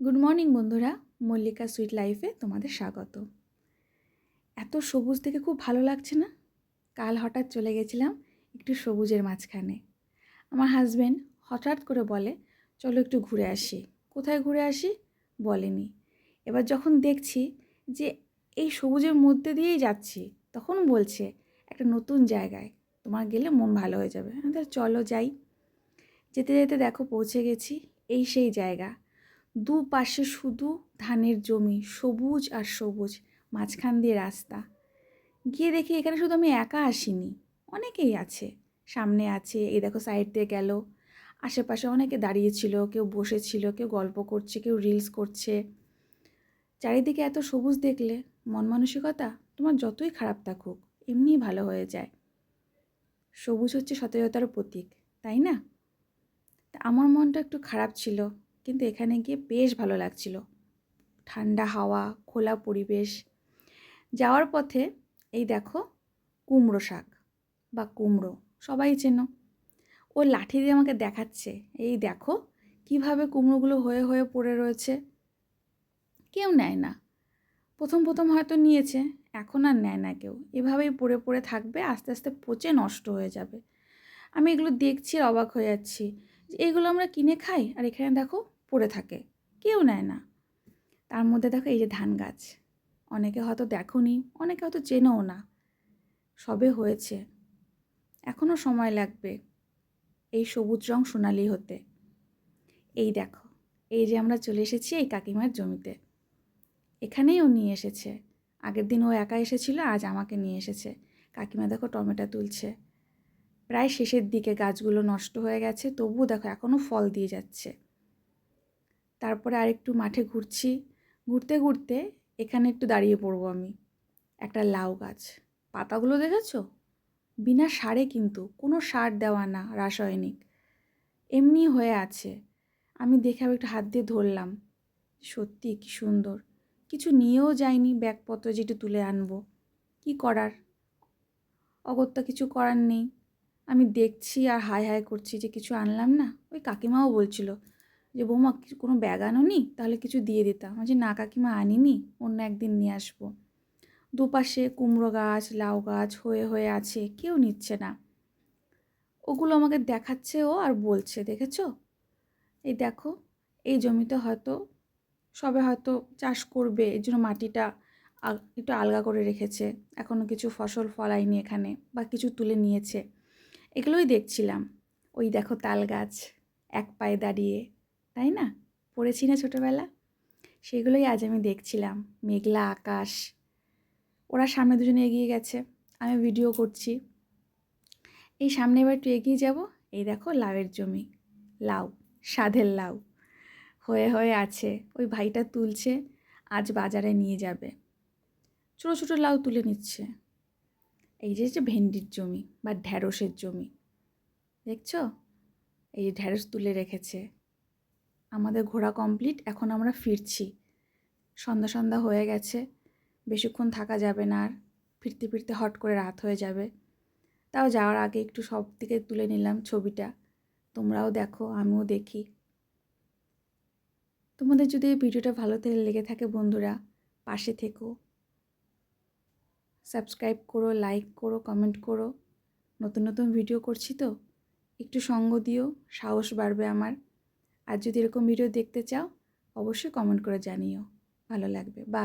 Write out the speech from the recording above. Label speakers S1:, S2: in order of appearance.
S1: Good morning বন্ধুরা, Mallika sweet লাইফে তোমাদের স্বাগত। এত সবুজ দেখে খুব ভালো লাগছে না? কাল হঠাৎ চলে গেছিলাম একটু সবুজের মাঝখানে। আমার হাজব্যান্ড হঠাৎ করে বলে, চলো একটু ঘুরে আসি। কোথায় ঘুরে আসি বলেনি। এবার যখন দেখছি যে এই সবুজের মধ্যে দিয়েই যাচ্ছি, তখন বলছে একটা নতুন জায়গায় তোমার গেলে মন ভালো হয়ে যাবে। তাহলে চলো যাই। যেতে যেতে দেখো পৌঁছে গেছি এই সেই জায়গা। দুপাশে শুধু ধানের জমি, সবুজ আর সবুজ, মাঝখান দিয়ে রাস্তা। গিয়ে দেখি এখানে শুধু আমি একা আসিনি, অনেকেই আছে। সামনে আছে, এই দেখো সাইড দিয়ে গেল, আশেপাশে অনেকে দাঁড়িয়েছিল, কেউ বসেছিল, কেউ গল্প করছে, কেউ রিলস করছে। চারিদিকে এত সবুজ দেখলে মন মানসিকতা তোমার যতই খারাপ থাকুক এমনিই ভালো হয়ে যায়। সবুজ হচ্ছে সতেজতার প্রতীক, তাই না? তা আমার মনটা একটু খারাপ ছিল, কিন্তু এখানে গিয়ে বেশ ভালো লাগছিল। ঠান্ডা হাওয়া, খোলা পরিবেশ। যাওয়ার পথে এই দেখো কুমড়ো শাক বা কুমড়ো, সবাই চেনো। ও লাঠি দিয়ে আমাকে দেখাচ্ছে, এই দেখো কিভাবে কুমড়োগুলো হয়ে হয়ে পড়ে রয়েছে। কেউ নেয় না। প্রথম প্রথম হয়তো নিয়েছে, এখন আর নেয় না কেউ। এভাবেই পড়ে পড়ে থাকবে, আস্তে আস্তে পচে নষ্ট হয়ে যাবে। আমি এগুলো দেখছি আর অবাক হয়ে যাচ্ছি যে এগুলো আমরা কিনে খাই, আর এখানে দেখো পড়ে থাকে, কেউ নেয় না। তার মধ্যে দেখো এই যে ধান গাছ, অনেকে হয়তো দেখোনি, অনেকে হয়তো চেনেও না। সবে হয়েছে, এখনও সময় লাগবে এই সবুজ রং সোনালি হতে। এই দেখো, এই যে আমরা চলে এসেছি এই কাকিমার জমিতে। এখানেই ও নিয়ে এসেছে। আগের দিন ও একা এসেছিল, আজ আমাকে নিয়ে এসেছে। কাকিমা দেখো টমেটো তুলছে। প্রায় শেষের দিকে, গাছগুলো নষ্ট হয়ে গেছে, তবুও দেখো এখনও ফল দিয়ে যাচ্ছে। তারপরে আরেকটু মাঠে ঘুরছি, ঘুরতে ঘুরতে এখানে একটু দাঁড়িয়ে পড়বো আমি। একটা লাউ গাছ, পাতাগুলো দেখেছো? বিনা সারে, কিন্তু কোনো সার দেওয়া না, রাসায়নিক, এমনি হয়ে আছে। আমি দেখে একটু হাত দিয়ে ধরলাম, সত্যি কি সুন্দর। কিছু নিয়েও যাইনি ব্যাগপত্র যেটা তুলে আনবো, কি করার, অগত্যা কিছু করার নেই। আমি দেখছি আর হাই হাই করছি যে কিছু আনলাম না। ওই কাকিমাও বলছিল যে বৌমা কিছু কোনো ব্যাগ আনোনি, তাহলে কিছু দিয়ে দিতাম। আমি যে না কাকিমা আনিনি, অন্য একদিন নিয়ে আসবো। দুপাশে কুমড়ো গাছ, লাউ গাছ হয়ে হয়ে আছে, কেউ নিচ্ছে না। ওগুলো আমাকে দেখাচ্ছে ও, আর বলছে দেখেছো, এই দেখো এই জমিতে হয়তো সবে হয়তো চাষ করবে, এই জন্য মাটিটা একটু আলগা করে রেখেছে, এখনও কিছু ফসল ফলায়নি এখানে, বা কিছু তুলে নিয়েছে। এগুলোই দেখছিলাম। ওই দেখো তাল গাছ, এক পায়ে দাঁড়িয়ে, তাই না? পড়েছি না ছোটোবেলা? সেগুলোই আজ আমি দেখছিলাম। মেঘলা আকাশ। ওরা সামনে দুজনে এগিয়ে গেছে, আমি ভিডিও করছি। এই সামনে এবার একটু এগিয়ে যাব, এই দেখো লাউয়ের জমি। লাউ, স্বাদের লাউ হয়ে হয়ে আছে। ওই ভাইটা তুলছে, আজ বাজারে নিয়ে যাবে। ছোটো ছোটো লাউ তুলে নিচ্ছে। এই যে ভেন্ডির জমি বা ঢ্যাঁড়সের জমি, দেখছো? এই ঢ্যাঁড়স তুলে রেখেছে। আমাদের ঘোরা কমপ্লিট, এখন আমরা ফিরছি। সন্ধ্যা সন্ধ্যা হয়ে গেছে, বেশিক্ষণ থাকা যাবে না আর। ফিরতে ফিরতে হট করে রাত হয়ে যাবে। তাও যাওয়ার আগে একটু সব দিকে তুলে নিলাম ছবিটা। তোমরাও দেখো, আমিও দেখি। তোমাদের যদি এই ভিডিওটা ভালো লেগে থাকে বন্ধুরা, পাশে থেকো, সাবস্ক্রাইব করো, লাইক করো, কমেন্ট করো। নতুন নতুন ভিডিও করছি তো, একটু সঙ্গ দিও, সাহস বাড়বে আমার। আর যদি এরকম ভিডিও দেখতে চাও অবশ্যই কমেন্ট করে জানিও, ভালো লাগবে। বা